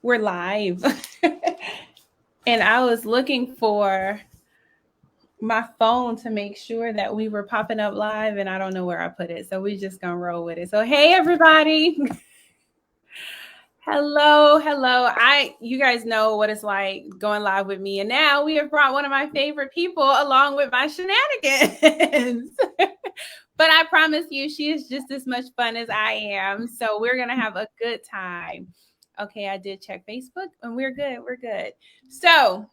We're live. And I was looking for my phone to make sure that we were popping up live, and I don't know where I put it. So we just gonna roll with it. So hey everybody. Hello. You guys know what it's like going live with me. And now we have brought one of my favorite people along with my shenanigans. But I promise you, she is just as much fun as I am. So we're going to have a good time. Okay, I did check Facebook and we're good. We're good. So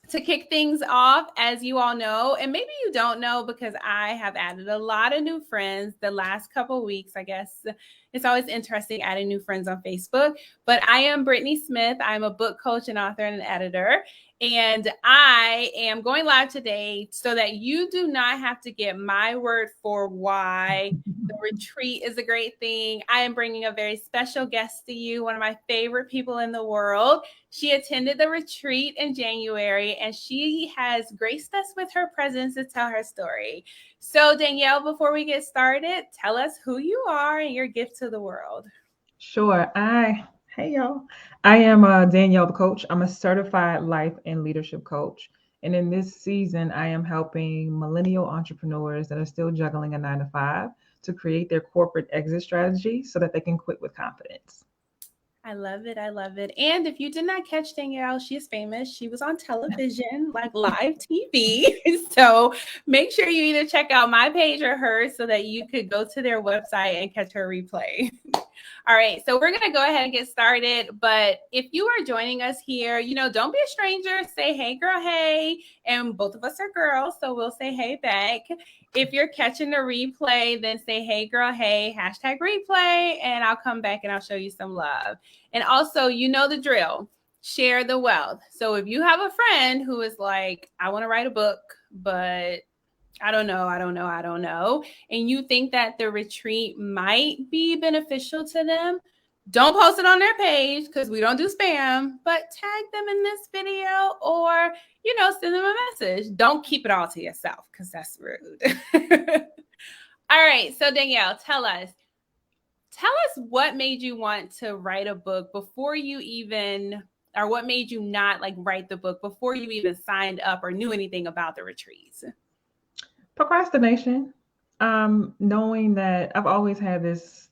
to kick things off, as you all know, and maybe you don't know because I have added a lot of new friends the last couple of weeks. I guess it's always interesting adding new friends on Facebook. But I am Brittany Smith. I'm a book coach and author and an editor. And I am going live today so that you do not have to get my word for why the retreat is a great thing. I am bringing a very special guest to you, one of my favorite people in the world. She attended the retreat in January, and she has graced us with her presence to tell her story. So, Danielle, before we get started, tell us who you are and your gift to the world. Sure. Hey y'all. I am Danielle the coach. I'm a certified life and leadership coach. And in this season, I am helping millennial entrepreneurs that are still juggling a 9 to 5 to create their corporate exit strategy so that they can quit with confidence. I love it. I love it. And if you did not catch Danielle, she is famous. She was on television, like live TV. So make sure you either check out my page or hers so that you could go to their website and catch her replay. All right, so we're going to go ahead and get started. But if you are joining us here, don't be a stranger. Say, hey, girl, hey. And both of us are girls, so we'll say hey back. If you're catching the replay, then say, hey, girl, hey, #replay, and I'll come back and I'll show you some love. And also, you know the drill. Share the wealth. So if you have a friend who is like, I want to write a book, but I don't know. And you think that the retreat might be beneficial to them, don't post it on their page because we don't do spam, but tag them in this video or, send them a message. Don't keep it all to yourself because that's rude. All right. So Danielle, tell us what made you want to write a book before you even, or what made you not write the book before you even signed up or knew anything about the retreats? Procrastination. Knowing that I've always had this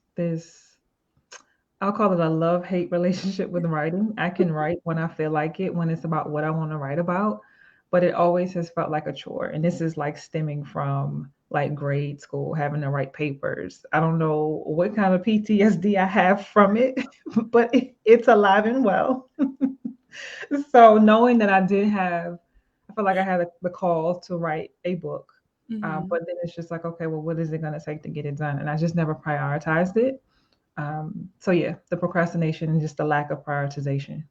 I'll call it a love-hate relationship with writing. I can write when I feel like it, when it's about what I want to write about, but it always has felt like a chore. And this is like stemming from like grade school, having to write papers. I don't know what kind of PTSD I have from it, but it's alive and well. So knowing that I feel like I had the call to write a book. But then it's just like, okay, well, what is it going to take to get it done? And I just never prioritized it. So yeah, the procrastination and just the lack of prioritization.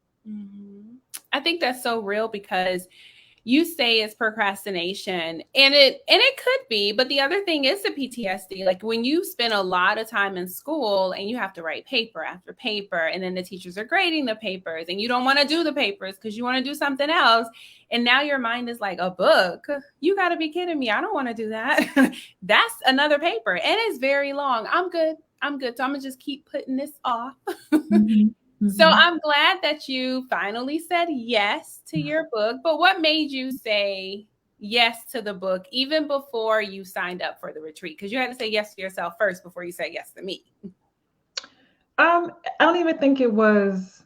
I think that's so real because you say it's procrastination and it could be, but the other thing is the PTSD. Like when you spend a lot of time in school and you have to write paper after paper, and then the teachers are grading the papers and you don't want to do the papers because you want to do something else. And now your mind is like, a book? You got to be kidding me. I don't want to do that. That's another paper and it's very long. I'm good. So I'm gonna just keep putting this off. So I'm glad that you finally said yes to your book, but what made you say yes to the book even before you signed up for the retreat? Because you had to say yes to yourself first before you said yes to me. I don't even think it was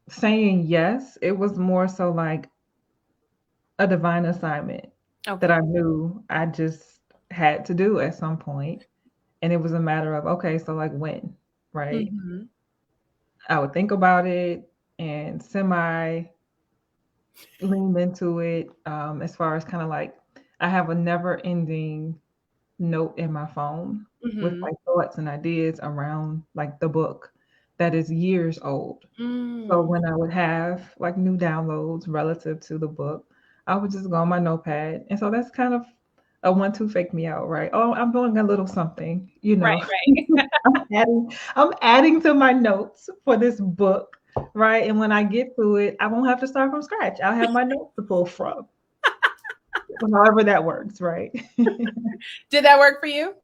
saying yes. It was more so like a divine assignment that I knew I just had to do at some point. And it was a matter of, okay, so like when, right? I would think about it and semi lean into it, as far as kind of like I have a never ending note in my phone with like thoughts and ideas around like the book that is years old. So when I would have like new downloads relative to the book, I would just go on my notepad. And so that's kind of a 1-2 fake me out, right? Oh, I'm doing a little something, Right. I'm adding to my notes for this book, right? And when I get to it, I won't have to start from scratch. I'll have my notes to pull from. However that works, right? Did that work for you?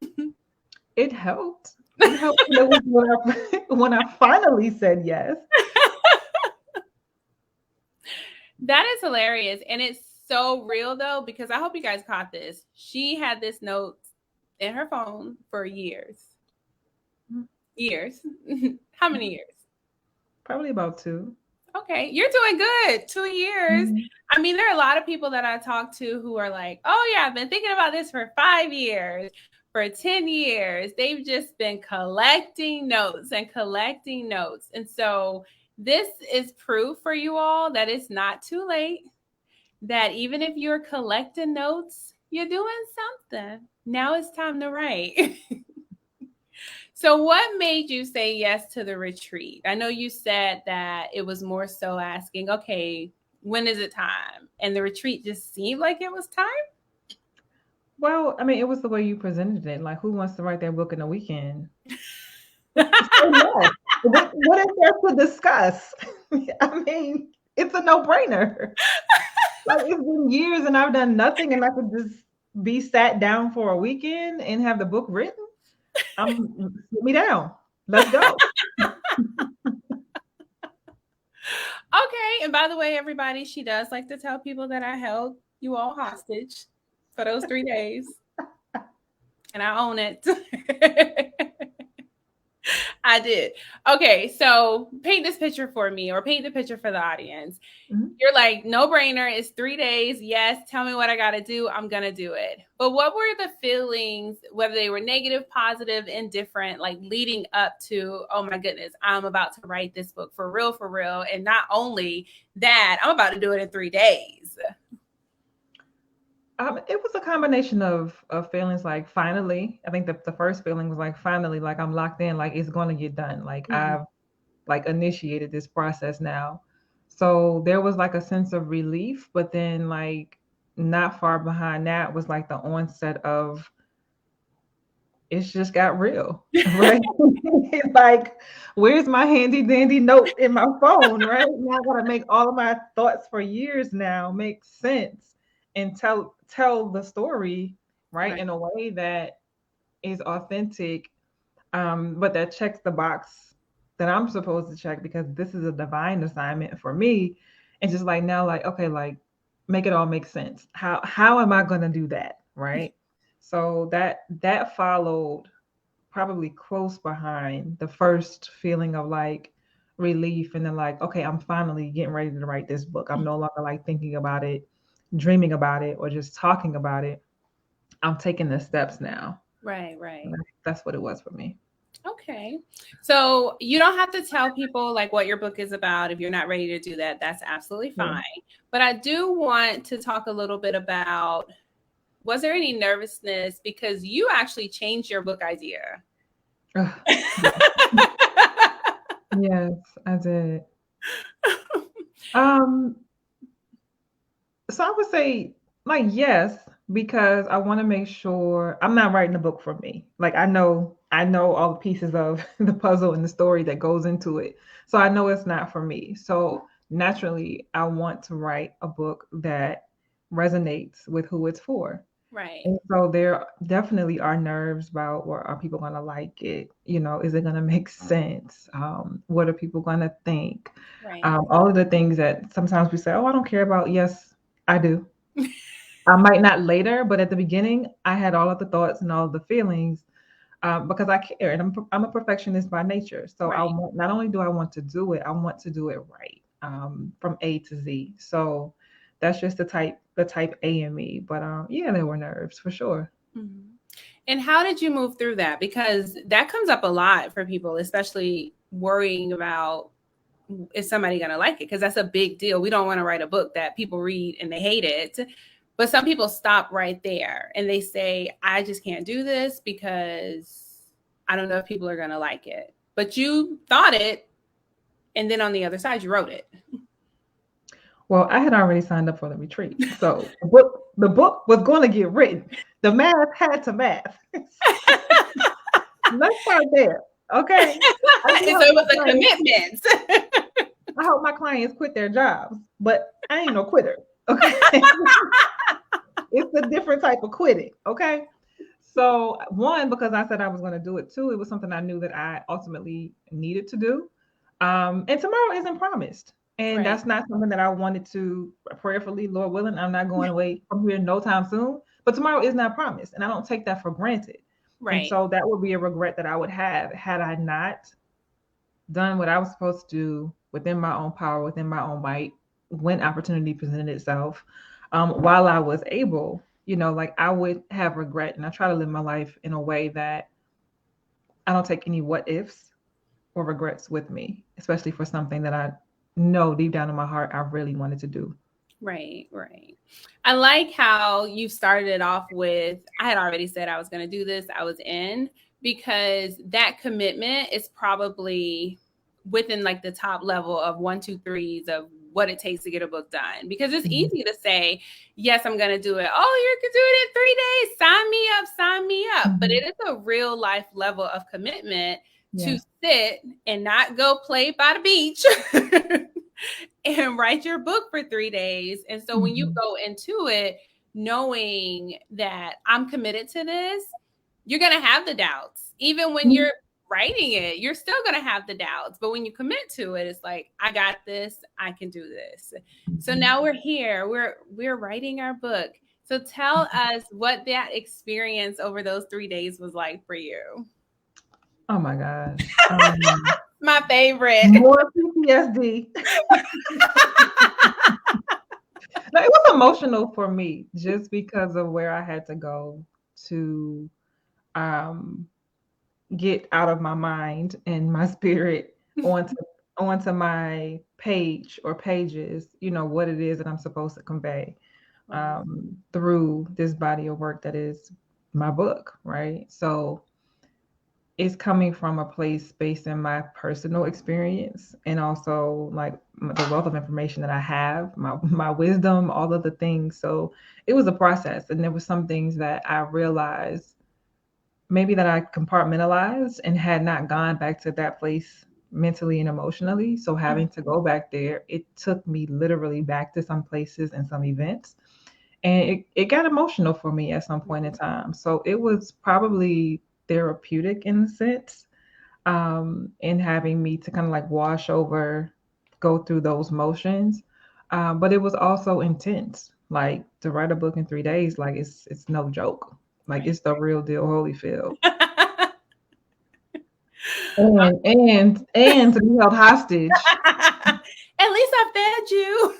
It helped. I'm hoping it was when I finally said yes. That is hilarious. And it's so real though, because I hope you guys caught this. She had this note in her phone for years. Years. How many years? Probably about 2. Okay, you're doing good. 2 years. Mm-hmm. I mean, there are a lot of people that I talk to who are like, oh, yeah, I've been thinking about this for 5 years, for 10 years. They've just been collecting notes and collecting notes. And so this is proof for you all that it's not too late, that even if you're collecting notes, you're doing something. Now it's time to write. So, what made you say yes to the retreat? I know you said that it was more so asking, okay, when is it time? And the retreat just seemed like it was time. Well, I mean, it was the way you presented it. Like, who wants to write their book in a weekend? So, yes. What is there to discuss? I mean, it's a no-brainer. Like, it's been years and I've done nothing, and I could just be sat down for a weekend and have the book written. Sit me down. Let's go. Okay. And by the way, everybody, she does like to tell people that I held you all hostage for those 3 days. And I own it. I did. Okay, so paint this picture for me, or paint the picture for the audience. Mm-hmm. You're like, no brainer. It's 3 days. Yes. Tell me what I got to do. I'm going to do it. But what were the feelings, whether they were negative, positive, indifferent, like leading up to, oh my goodness, I'm about to write this book for real. And not only that, I'm about to do it in 3 days. It was a combination of feelings. Like, finally, I think the first feeling was like, finally, like I'm locked in, like it's going to get done. Like, mm-hmm. I've like initiated this process now. So there was like a sense of relief, but then like not far behind that was like the onset of, it's just got real, right? Like, where's my handy dandy note in my phone, right? Now I gotta make all of my thoughts for years now make sense and tell the story, right, in a way that is authentic, but that checks the box that I'm supposed to check, because this is a divine assignment for me. And just like now, like, okay, like make it all make sense. How am I gonna do that, right? So that followed probably close behind the first feeling of like relief, and then like, okay, I'm finally getting ready to write this book. I'm no longer like thinking about it, dreaming about it, or just talking about it. I'm taking the steps now. Right. That's what it was for me. Okay. So you don't have to tell people like what your book is about. If you're not ready to do that, that's absolutely fine. Yeah. But I do want to talk a little bit about, was there any nervousness because you actually changed your book idea? Yes, I did. So I would say like, yes, because I want to make sure I'm not writing a book for me. Like, I know all the pieces of the puzzle and the story that goes into it. So I know it's not for me. So naturally, I want to write a book that resonates with who it's for. Right. And so there definitely are nerves about, well, are people going to like it? You know, is it going to make sense? What are people going to think? Right. All of the things that sometimes we say, oh, I don't care about. Yes, I do. I might not later, but at the beginning, I had all of the thoughts and all of the feelings, because I care, and I'm a perfectionist by nature. So right. Not only do I want to do it, I want to do it right, from A to Z. So that's just the type A in me. But yeah, there were nerves for sure. Mm-hmm. And how did you move through that? Because that comes up a lot for people, especially worrying about, is somebody going to like it? Because that's a big deal. We don't want to write a book that people read and they hate it. But some people stop right there and they say, I just can't do this because I don't know if people are going to like it. But you thought it, and then on the other side, you wrote it. Well, I had already signed up for the retreat. So the book was going to get written. The math had to math. Let's start there. Okay. So it was a commitment. I hope my clients quit their jobs, but I ain't no quitter. Okay. It's a different type of quitting. Okay. So one, because I said I was going to do it. Two, it was something I knew that I ultimately needed to do. And tomorrow isn't promised. And Right. that's not something that I wanted to prayerfully, Lord willing. I'm not going away from here no time soon. But tomorrow is not promised. And I don't take that for granted. And Right. so that would be a regret that I would have had I not done what I was supposed to do within my own power, within my own might, when opportunity presented itself, while I was able, like I would have regret. And I try to live my life in a way that I don't take any what ifs or regrets with me, especially for something that I know deep down in my heart I really wanted to do. Right, right. I like how you started it off with, I had already said I was going to do this, I was in, because that commitment is probably within like the top level of 1, 2, 3s of what it takes to get a book done. Because it's easy to say, yes, I'm going to do it. Oh, you can do it in 3 days. Sign me up, sign me up. But it is a real life level of commitment to sit and not go play by the beach and write your book for 3 days. And so when you go into it, knowing that I'm committed to this, you're going to have the doubts. Even when you're writing it, you're still going to have the doubts. But when you commit to it, it's like, I got this, I can do this. So now we're here, we're writing our book. So tell us what that experience over those 3 days was like for you. Oh my gosh. My favorite. More PTSD. No, it was emotional for me just because of where I had to go to get out of my mind and my spirit onto my page or pages, what it is that I'm supposed to convey through this body of work that is my book, right? So it's coming from a place based in my personal experience and also like the wealth of information that I have, my wisdom, all of the things. So it was a process, and there were some things that I realized maybe that I compartmentalized and had not gone back to that place mentally and emotionally. So having to go back there, it took me literally back to some places and some events. And it got emotional for me at some point in time. So it was probably therapeutic in a sense, in having me to kind of like wash over, go through those motions. But it was also intense. Like to write a book in 3 days, like it's no joke. Like it's the real deal, Holyfield. And to be held hostage. At least I fed you.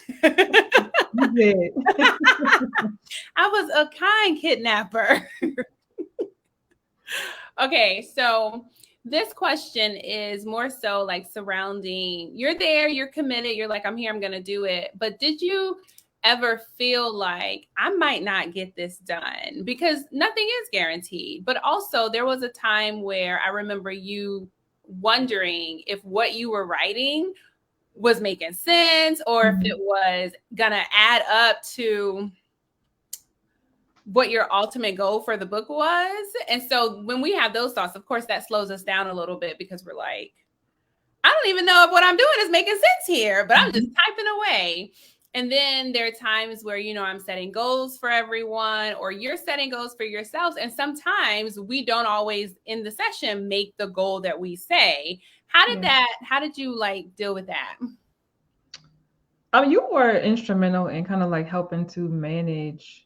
You did. I was a kind kidnapper. Okay, so this question is more so like surrounding, you're there, you're committed, you're like, I'm here, I'm going to do it. But did you ever feel like I might not get this done? Because nothing is guaranteed. But also there was a time where I remember you wondering if what you were writing was making sense or if it was going to add up to what your ultimate goal for the book was. And so when we have those thoughts, of course, that slows us down a little bit because we're like, I don't even know if what I'm doing is making sense here, but I'm just typing away. And then there are times where, I'm setting goals for everyone or you're setting goals for yourselves. And sometimes we don't always in the session make the goal that we say. How did you like deal with that? You were instrumental in kind of like helping to manage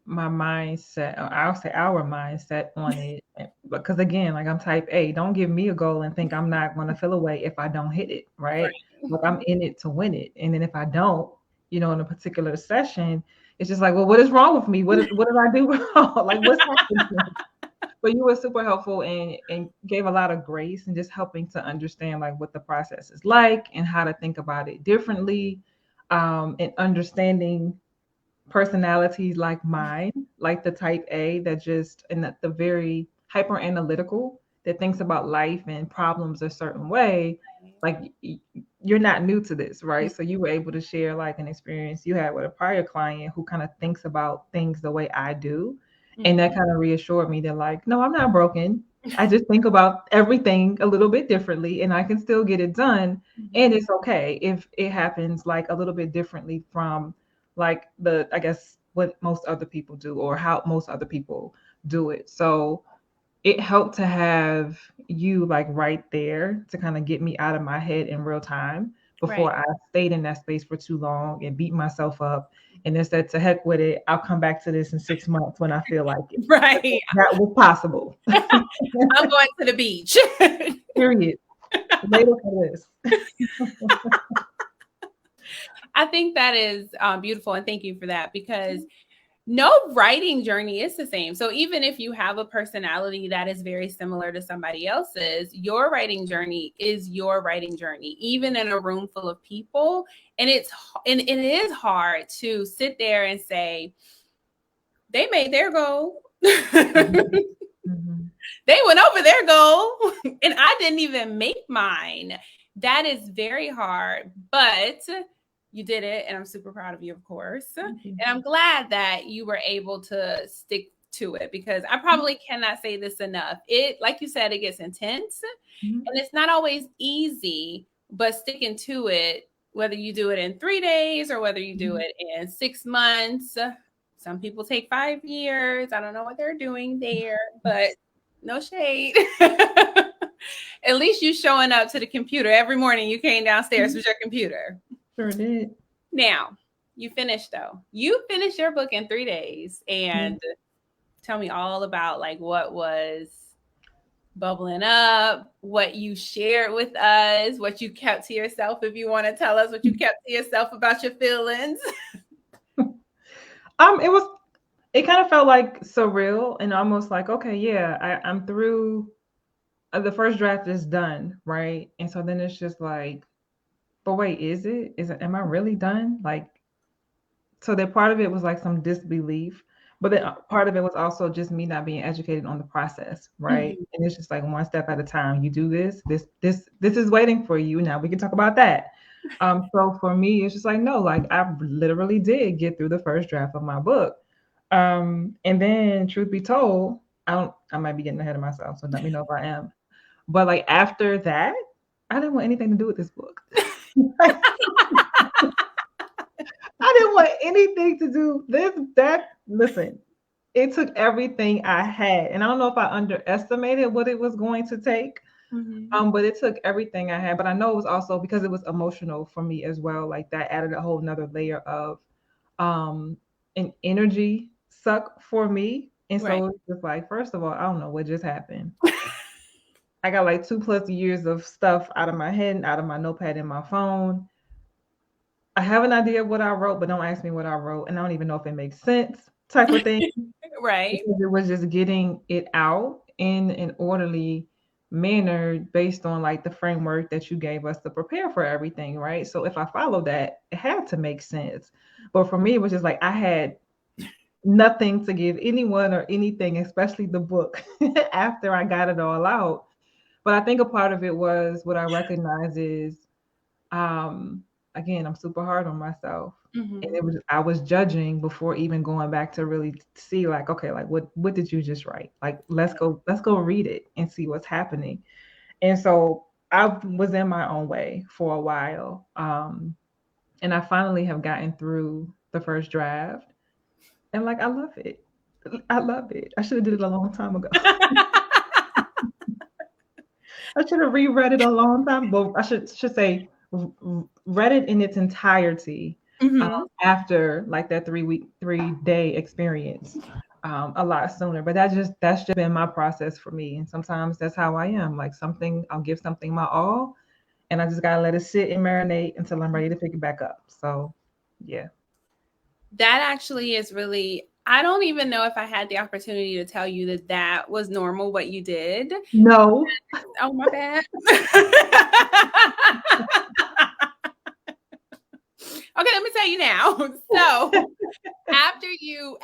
my mindset, or I'll say our mindset on it. Because again, like I'm type A, don't give me a goal and think I'm not going to feel away if I don't hit it, right? Like I'm in it to win it. And then if I don't, in a particular session, it's just like, well, what is wrong with me? What did I do wrong? Like what's happening? But you were super helpful and gave a lot of grace and just helping to understand like what the process is like and how to think about it differently, and understanding personalities like mine, like the type A that just and the very hyper analytical that thinks about life and problems a certain way. Like you're not new to this, right? So you were able to share like an experience you had with a prior client who kind of thinks about things the way I do. And that kind of reassured me that like, no, I'm not broken. I just think about everything a little bit differently and I can still get it done. And it's okay if it happens like a little bit differently from like I guess what most other people do or how most other people do it. So it helped to have you like right there to kind of get me out of my head in real time Right. before I stayed in that space for too long and beat myself up and then said, to heck with it, I'll come back to this in 6 months when I feel like it. Right. That was possible. I'm going to the beach. Period. Later for this. I think that is beautiful. And thank you for that, because no writing journey is the same. So even if you have a personality that is very similar to somebody else's, your writing journey is your writing journey, even in a room full of people. And it is hard to sit there and say, they made their goal. Mm-hmm. They went over their goal and I didn't even make mine. That is very hard, but you did it. And I'm super proud of you, of course. Mm-hmm. And I'm glad that you were able to stick to it, because I probably cannot say this enough. It, like you said, it gets intense Mm-hmm. and it's not always easy, but sticking to it, whether you do it in 3 days or whether you do it in 6 months. Some people take 5 years. I don't know what they're doing there, but no shade. At least you showing up to the computer every morning. You came downstairs with your computer. Sure did. Now, you finished though. You finished your book in 3 days, and tell me all about like what was bubbling up, what you shared with us, what you kept to yourself, if you want to tell us what you kept to yourself about your feelings. It kind of felt like surreal and almost like, okay, yeah, I'm through. The first draft is done, right? And so then it's just like, but wait, am I really done? Like, so that part of it was like some disbelief, but then part of it was also just me not being educated on the process, right? Mm-hmm. And it's just like one step at a time. You do this is waiting for you. Now we can talk about that. So for me, it's just like, no, like I literally did get through the first draft of my book. And then truth be told, I might be getting ahead of myself, so let me know if I am. But like after that, I didn't want anything to do with this book. I didn't want anything to do that. Listen, it took everything I had, and I don't know if I underestimated what it was going to take. Mm-hmm. But it took everything I had. But I know it was also because it was emotional for me as well. Like that added a whole nother layer of an energy suck for me. And Right. so it's just like, first of all, I don't know what just happened. I got like 2+ years of stuff out of my head and out of my notepad in my phone. I have an idea of what I wrote, but don't ask me what I wrote. And I don't even know if it makes sense, type of thing. Right. Because it was just getting it out in an orderly manner based on like the framework that you gave us to prepare for everything, right? So if I followed that, it had to make sense. But for me, it was just like I had nothing to give anyone or anything, especially the book, after I got it all out. But I think a part of it was what I recognize is, again, I'm super hard on myself. And Mm-hmm. I was judging before even going back to really see like, okay, like what did you just write? Like let's go read it and see what's happening. And so I was in my own way for a while. And I finally have gotten through the first draft. And like I love it. I love it. I should have did it a long time ago. I should have reread it a long time ago. I should say read it in its entirety Mm-hmm. after like that 3-day experience a lot sooner. But that's just been my process for me. And sometimes that's how I am. Like something, I'll give something my all, and I just gotta let it sit and marinate until I'm ready to pick it back up. So, yeah. That actually is really, I don't even know if I had the opportunity to tell you that that was normal what you did. No. Oh, my bad. Okay, let me tell you now. So after you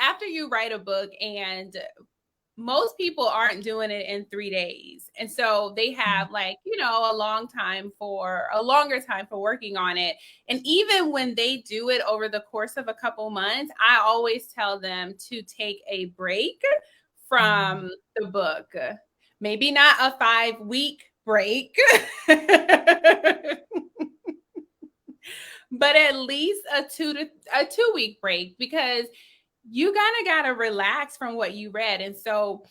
write a book, and most people aren't doing it in 3 days. And so they have like, a longer time for working on it. And even when they do it over the course of a couple months, I always tell them to take a break from the book. Maybe not a 5-week break, but at least a 2-week break, because you kind of got to relax from what you read. And so,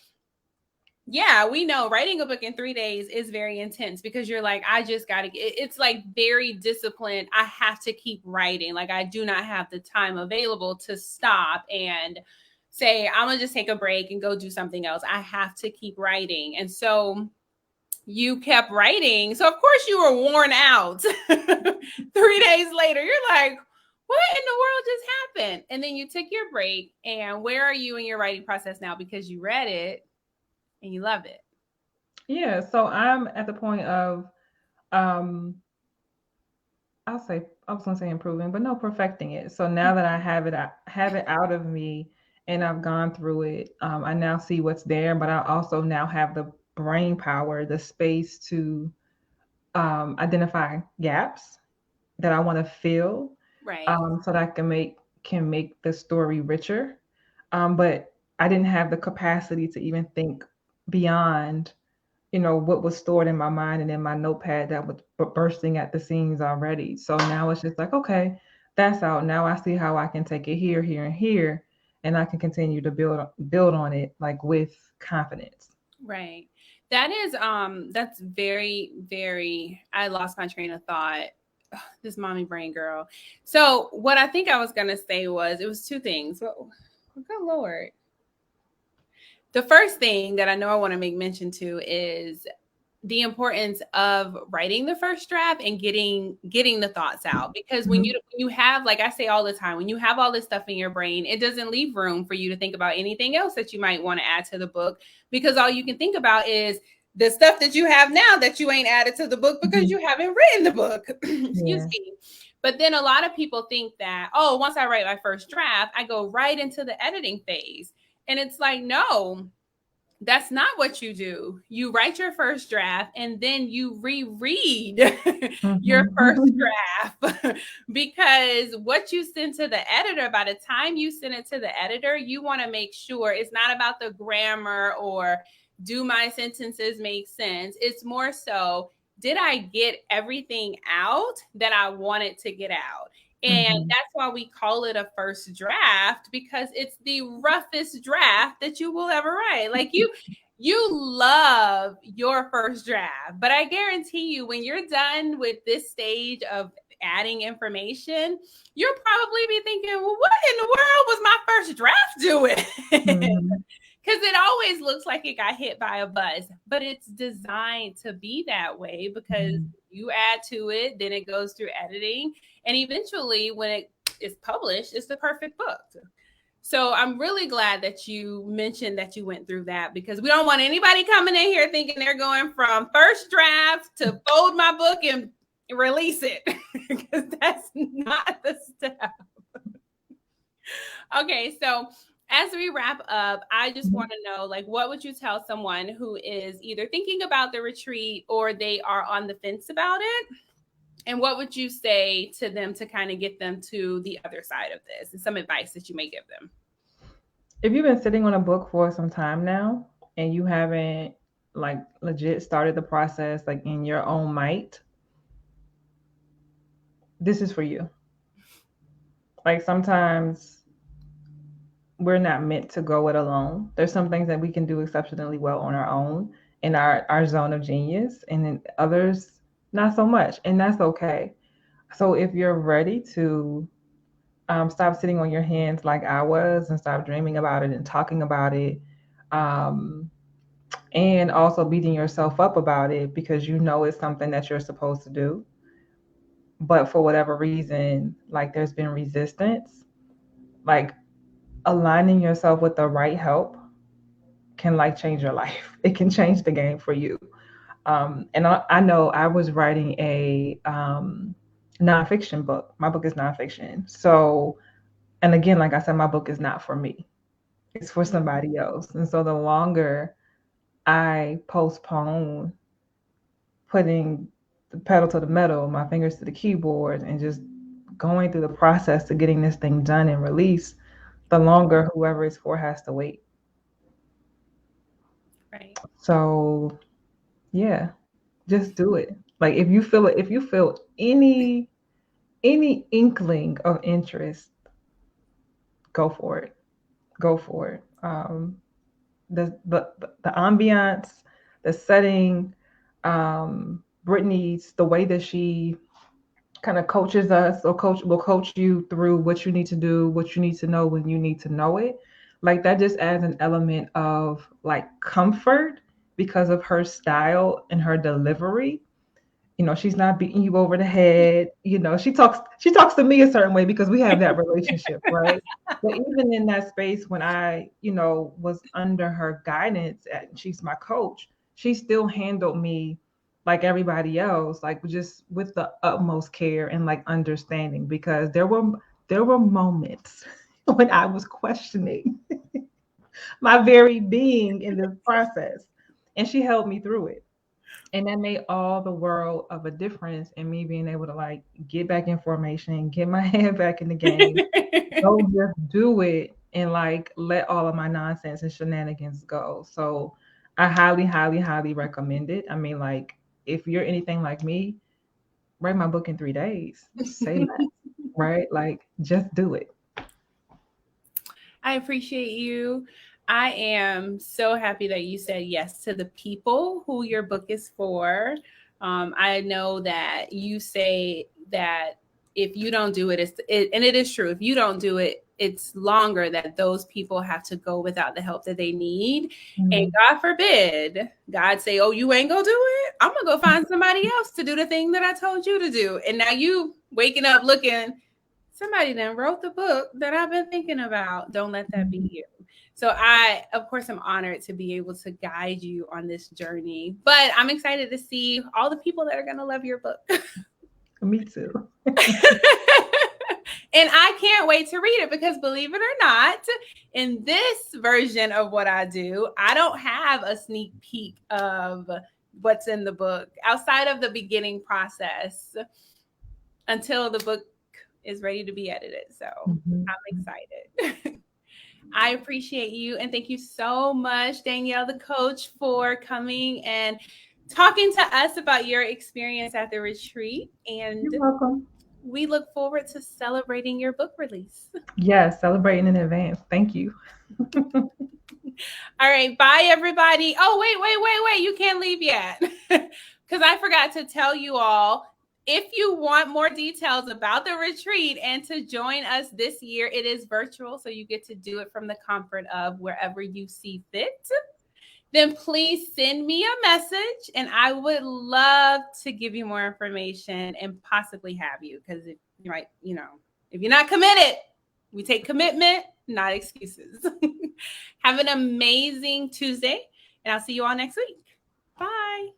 yeah, we know writing a book in 3 days is very intense because you're like, I just got to it's like very disciplined. I have to keep writing. Like, I do not have the time available to stop and say, I'm going to just take a break and go do something else. I have to keep writing. And so you kept writing. So, of course, you were worn out. 3 days later, you're like, what in the world just happened? And then you took your break. And where are you in your writing process now? Because you read it and you love it. Yeah, so I'm at the point of um I was gonna say improving, but no, perfecting it. So now that I have it out of me and I've gone through it, I now see what's there, but I also now have the brain power, the space to identify gaps that I want to fill, Right. so that I can make the story richer. But I didn't have the capacity to even think beyond, what was stored in my mind and in my notepad that was bursting at the seams already. So now it's just like, okay, that's out. Now I see how I can take it here, here, and here, and I can continue to build on it like with confidence. Right. That is that's very, very I lost my train of thought. Ugh, this mommy brain girl. So what I think I was gonna say was it was two things. Well, good Lord. The first thing that I know I want to make mention to is the importance of writing the first draft and getting the thoughts out, because when Mhm. you have, like I say all the time, when you have all this stuff in your brain, it doesn't leave room for you to think about anything else that you might want to add to the book, because all you can think about is the stuff that you have now that you ain't added to the book because Mhm. you haven't written the book. Excuse Yeah. me. But then a lot of people think that, oh, once I write my first draft, I go right into the editing phase. And it's like, no, that's not what you do. You write your first draft and then you reread your first Mhm. draft because what you send to the editor, by the time you send it to the editor, you want to make sure it's not about the grammar or do my sentences make sense. It's more so, did I get everything out that I wanted to get out? And Mhm. that's why we call it a first draft, because it's the roughest draft that you will ever write. Like you love your first draft, but I guarantee you when you're done with this stage of adding information, you'll probably be thinking, well, what in the world was my first draft doing? Mhm. Because it always looks like it got hit by a bus, but it's designed to be that way because Mhm. you add to it, then it goes through editing, and eventually, when it is published, it's the perfect book. So I'm really glad that you mentioned that you went through that, because we don't want anybody coming in here thinking they're going from first draft to fold my book and release it, because that's not the step. Okay, so as we wrap up, I just Mhm. want to know, like, what would you tell someone who is either thinking about the retreat or they are on the fence about it? And what would you say to them to kind of get them to the other side of this, and some advice that you may give them? If you've been sitting on a book for some time now and you haven't like legit started the process like in your own might, this is for you. Like sometimes we're not meant to go it alone. There's some things that we can do exceptionally well on our own in our zone of genius, and then others not so much, and that's okay. So if you're ready to stop sitting on your hands like I was and stop dreaming about it and talking about it, um, and also beating yourself up about it because you know it's something that you're supposed to do, but for whatever reason, like there's been resistance, like aligning yourself with the right help can like change your life. It can change the game for you. And I know I was writing a nonfiction book. My book is nonfiction. So, and again, like I said, my book is not for me. It's for somebody else. And so the longer I postpone putting the pedal to the metal, my fingers to the keyboard, and just going through the process to getting this thing done and released, the longer whoever it's for has to wait. Right. So yeah, just do it. Like if you feel it, if you feel any inkling of interest, go for it. go for it. The ambiance, the setting, Brittany's, the way that she kind of coaches us, or will coach you through what you need to do, what you need to know when you need to know it. Like that just adds an element of like comfort because of her style and her delivery. She's not beating you over the head. She talks to me a certain way because we have that relationship, right? But even in that space when I, was under her guidance and she's my coach, she still handled me like everybody else, like just with the utmost care and like understanding, because there were moments when I was questioning my very being in this process, and she helped me through it. And that made all the world of a difference in me being able to like get back in formation, get my head back in the game, go just do it, and like let all of my nonsense and shenanigans go. So I highly, highly, highly recommend it. I mean, like, if you're anything like me, write my book in 3 days. Say that, right? Like, just do it. I appreciate you. I am so happy that you said yes to the people who your book is for. I know that you say that if you don't do it, and it is true. If you don't do it, it's longer that those people have to go without the help that they need. And God forbid, God say, "Oh, you ain't gonna do it. I'm gonna go find somebody else to do the thing that I told you to do." And now you waking up looking, somebody then wrote the book that I've been thinking about. Don't let that be you. So I, of course, am honored to be able to guide you on this journey. But I'm excited to see all the people that are going to love your book. Me too. And I can't wait to read it because, believe it or not, in this version of what I do, I don't have a sneak peek of what's in the book outside of the beginning process until the book is ready to be edited. So I'm excited. I appreciate you. And thank you so much, Danielle, the coach, for coming and talking to us about your experience at the retreat. And you're welcome. We look forward to celebrating your book release. Yes, celebrating in advance. Thank you. All right. Bye, everybody. Oh, wait. You can't leave yet. Because I forgot to tell you all, if you want more details about the retreat and to join us this year, it is virtual. So you get to do it from the comfort of wherever you see fit. Then please send me a message and I would love to give you more information and possibly have you. Because if you're not committed, we take commitment, not excuses. Have an amazing Tuesday and I'll see you all next week. Bye.